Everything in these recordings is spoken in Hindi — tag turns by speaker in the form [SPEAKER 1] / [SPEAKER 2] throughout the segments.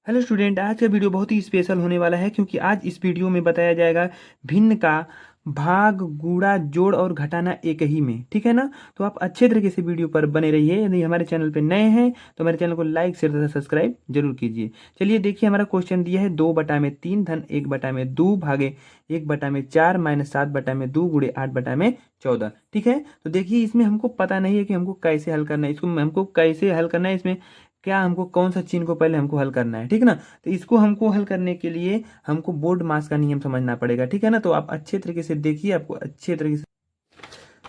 [SPEAKER 1] हेलो स्टूडेंट, आज का वीडियो बहुत ही स्पेशल होने वाला है क्योंकि आज इस वीडियो में बताया जाएगा भिन्न का भाग, गुणा, जोड़ और घटाना एक ही में। ठीक है ना। तो आप अच्छे तरीके से वीडियो पर बने रहिए। यदि हमारे चैनल पर नए हैं तो हमारे चैनल को लाइक शेयर तथा सब्सक्राइब जरूर कीजिए। चलिए देखिए, हमारा क्वेश्चन दिया है 2/3 धन 1/2 भागे 1/4 माइनस 7/2 गुणे 8/14। ठीक है। तो देखिए, इसमें हमको पता नहीं है कि हमको कैसे हल करना है। इसको हमको कैसे हल करना है, इसमें क्या हमको कौन सा चिन्ह को पहले हमको हल करना है। ठीक है ना। तो इसको हमको हल करने के लिए हमको बोर्ड मास का नियम समझना पड़ेगा। ठीक है ना। तो आप अच्छे तरीके से देखिए, आपको अच्छे तरीके से।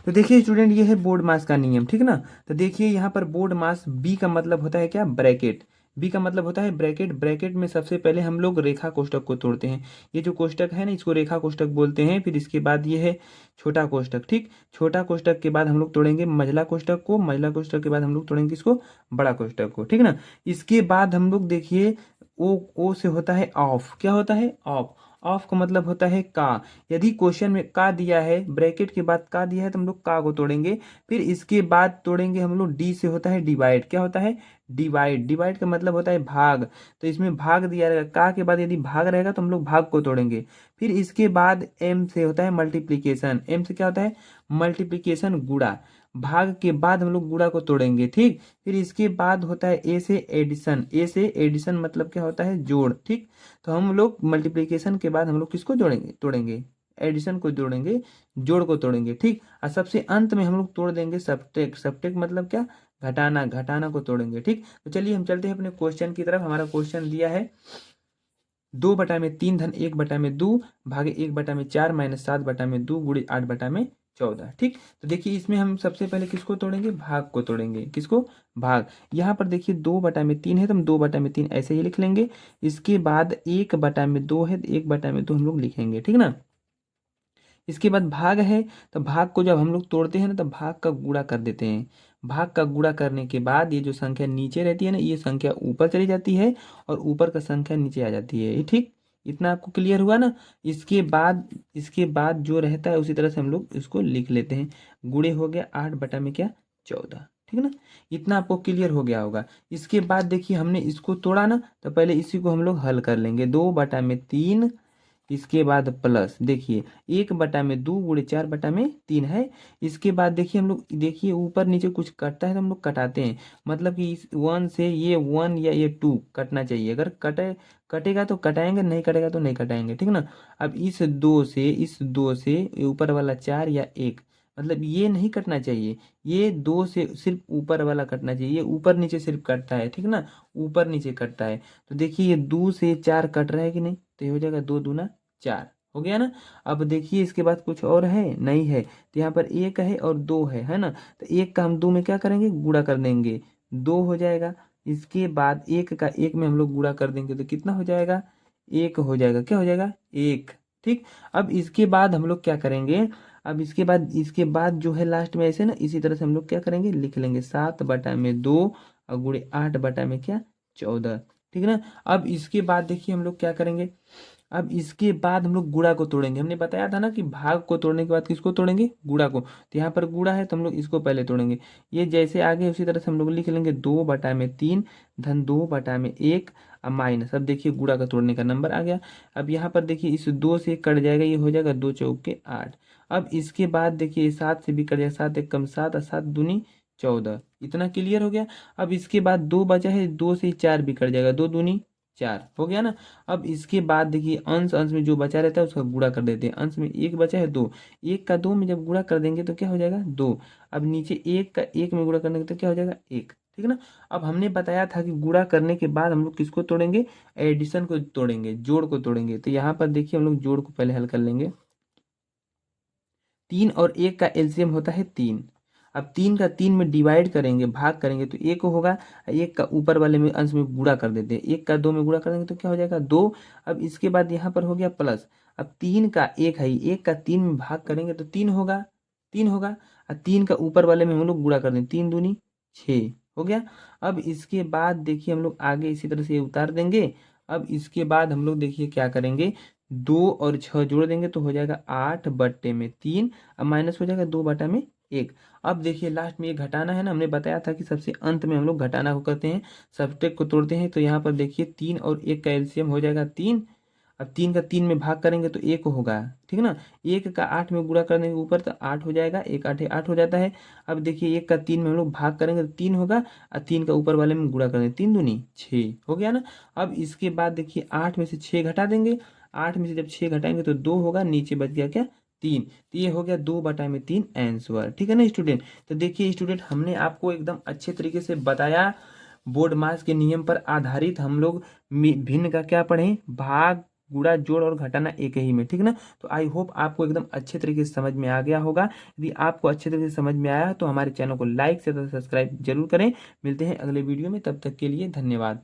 [SPEAKER 1] तो देखिए स्टूडेंट, ये है बोर्ड मास का नियम। ठीक है ना। तो देखिए यहाँ पर बोर्ड मास बी का मतलब होता है क्या, ब्रैकेट। बी का मतलब होता है ब्रैकेट। ब्रैकेट में सबसे पहले हम लोग रेखा कोष्टक को तोड़ते हैं। ये जो कोष्टक है ना, इसको रेखा कोष्टक बोलते हैं। फिर इसके बाद ये है छोटा कोष्टक। ठीक। छोटा कोष्टक के बाद हम लोग तोड़ेंगे मझला कोष्टक को। मझला कोष्टक के बाद हम लोग तोड़ेंगे इसको, बड़ा कोष्टक को। ठीक है ना। इसके बाद हम लोग देखिए, ओ से होता है ऑफ। क्या होता है, ऑफ। ऑफ का मतलब होता है का। यदि क्वेश्चन में का दिया है, ब्रैकेट के बाद का दिया है, तो हम लोग का को तोड़ेंगे। फिर इसके बाद तोड़ेंगे हम लोग डी से होता है डिवाइड। क्या होता है, डिवाइड। डिवाइड का मतलब होता है भाग। तो इसमें भाग दिया रहेगा, का के बाद यदि भाग रहेगा तो हम लोग भाग को तोड़ेंगे। फिर इसके बाद एम से होता है मल्टीप्लीकेशन। एम से क्या होता है, मल्टीप्लीकेशन, गुणा। भाग के बाद हम लोग गुणा को तोड़ेंगे। ठीक। फिर इसके बाद होता है ए से एडिशन। ए से एडिशन मतलब क्या होता है, जोड़। ठीक। तो हम लोग मल्टीप्लिकेशन के बाद हम लोग किसको जोड़ेंगे, तोड़ेंगे, एडिशन को जोड़ेंगे, जोड़ को तोड़ेंगे। ठीक। और सबसे अंत में हम लोग तोड़ देंगे सबट्रैक्ट। सबट्रैक्ट मतलब क्या, घटाना। घटाना को तोड़ेंगे। ठीक। तो चलिए हम चलते हैं अपने क्वेश्चन की तरफ। हमारा क्वेश्चन दिया है 2/3 धन 1/2 भागे 1/4 माइनस 7/2 गुणे 8/14। ठीक। तो देखिए, इसमें हम सबसे पहले किसको तोड़ेंगे, भाग को तोड़ेंगे। किसको, भाग। यहाँ पर देखिए 2/3 है तो हम 2/3 ऐसे ही लिख लेंगे। इसके बाद 1/2 है तो 1/2 हम लोग लिखेंगे। ठीक ना। इसके बाद भाग है, तो भाग को जब हम लोग तोड़ते हैं ना, तो भाग का गुणा कर देते हैं। भाग का गुणा करने के बाद ये जो संख्या नीचे रहती है ना, ये संख्या ऊपर चली जाती है और ऊपर का संख्या नीचे आ जाती है। ये ठीक। इतना आपको क्लियर हुआ ना। इसके बाद जो रहता है उसी तरह से हम लोग इसको लिख लेते हैं। गुणे हो गया 8 में क्या, 14। ठीक ना। इतना आपको क्लियर हो गया होगा। इसके बाद देखिए, हमने इसको तोड़ा ना, तो पहले इसी को हम लोग हल कर लेंगे। 2/3, इसके बाद प्लस देखिए 1/2 गुणे 4/3 है। इसके बाद देखिए, हम लोग देखिए ऊपर नीचे कुछ कटता है तो हम लोग कटाते हैं। मतलब कि इस 1 से ये 1 या ये 2 कटना चाहिए। अगर कटेगा तो कटाएंगे, नहीं कटेगा तो नहीं कटाएंगे। ठीक ना। अब इस दो से ये ऊपर वाला 4 या 1, मतलब ये नहीं कटना चाहिए। ये 2 से सिर्फ ऊपर वाला कटना चाहिए। ये ऊपर नीचे सिर्फ कटता है। ठीक ना। ऊपर नीचे कटता है। तो देखिए ये 2 से 4 कट रहा है कि नहीं, तो ये हो जाएगा 2 दूना 4। हो गया ना। अब देखिए, इसके बाद कुछ और है, नहीं है। तो यहाँ पर एक है और दो है ना। तो एक का हम दो में क्या करेंगे, गुणा कर देंगे, 2 हो जाएगा। इसके बाद एक का एक में हम लोग गुणा कर देंगे तो कितना हो जाएगा, एक हो जाएगा। क्या हो जाएगा, एक। ठीक। अब इसके बाद हम लोग क्या करेंगे, अब इसके बाद जो है लास्ट में ऐसे ना, इसी तरह से हम लोग क्या करेंगे, लिख लेंगे 7/2 और गुणे 8/क्या, 14। ठीक है ना। अब इसके बाद देखिए हम लोग क्या करेंगे, अब इसके बाद हम लोग गुणा को तोड़ेंगे। हमने बताया था ना कि भाग को तोड़ने के बाद किसको तोड़ेंगे, गुणा को। तो यहाँ पर गुणा है तो हम लोग इसको पहले तोड़ेंगे। ये जैसे आगे उसी तरह से हम लोग लिख लेंगे 2/3 धन 2/1 अब माइनस। अब देखिए गुणा का तोड़ने का नंबर आ गया। अब यहाँ पर देखिए इस 2 से कट जाएगा, ये हो जाएगा 2 चौके 8। अब इसके बाद देखिए 7 से भी कट जाएगा, 7 एक कम 7 और 7 दूनी 14। इतना क्लियर हो गया। अब इसके बाद 2 बचा है, 2 से 4 भी कट जाएगा, 2 दूनी 4 हो गया ना। अब इसके बाद देखिए अंश अंश में जो बचा रहता है उसका गुणा कर देते हैं। अंश में एक बचा है 2, एक का 2 में जब गुणा कर देंगे तो क्या हो जाएगा, 2। अब नीचे एक का एक में गुणा करने के तो क्या हो जाएगा, 1। ठीक है ना। अब हमने बताया था कि गुणा करने के बाद हम लोग किसको तोड़ेंगे, एडिशन को तोड़ेंगे, जोड़ को तोड़ेंगे। तो यहाँ पर देखिए हम लोग जोड़ को पहले हल कर लेंगे। 3 और 1 का एलसीएम होता है 3। अब 3 का 3 में डिवाइड करेंगे, भाग करेंगे तो 1 होगा। 1 का ऊपर वाले में अंश में गुणा कर देते हैं, 1 का 2 में गुणा कर देंगे तो क्या हो जाएगा, 2। अब इसके बाद यहाँ पर हो गया प्लस। अब 3 का 1 है, 1 का 3 में भाग करेंगे तो 3 होगा, 3 होगा। और 3 का ऊपर वाले में हम लोग गुणा कर देंगे, 3 दूनी 6 हो गया। अब इसके बाद देखिए हम लोग आगे इसी तरह से ये उतार देंगे। अब इसके बाद हम लोग देखिए क्या करेंगे, 2 और 6 जोड़ देंगे तो हो जाएगा 8/3। अब माइनस हो जाएगा 2/में एक। अब देखिए लास्ट में ये घटाना है ना, हमने बताया था कि सबसे अंत में हम लोग घटाना को करते हैं, सबट्रैक्ट को तोड़ते हैं। तो यहाँ पर देखिए 3 और 1 का एलसीएम हो जाएगा 3। अब 3 का 3 में भाग करेंगे तो 1 होगा, ठीक है ना। 1 का 8 में गुणा करने के ऊपर तो 8 हो जाएगा, 1 8 8 हो जाता है। अब देखिए 1 का 3 में हम लोग भाग करेंगे तो 3 होगा, और 3 का ऊपर वाले में गुणा करेंगे, 3 दूनी 6 हो गया ना। अब इसके बाद देखिए 8 में से 6 घटा देंगे, 8 में से जब 6 घटाएंगे तो 2 होगा, नीचे बच गया क्या 3। तो ये हो गया 2/3 आंसर, ठीक है ना स्टूडेंट। तो देखिए स्टूडेंट, हमने आपको एकदम अच्छे तरीके से बताया, बोर्ड मास के नियम पर आधारित हम लोग भिन्न का क्या पढ़े, भाग गुणा जोड़ और घटाना एक ही में, ठीक है ना। तो आई होप आपको एकदम अच्छे तरीके से समझ में आ गया होगा। यदि आपको अच्छे तरीके से समझ में आया तो हमारे चैनल को लाइक से सब्सक्राइब जरूर करें। मिलते हैं अगले वीडियो में, तब तक के लिए धन्यवाद।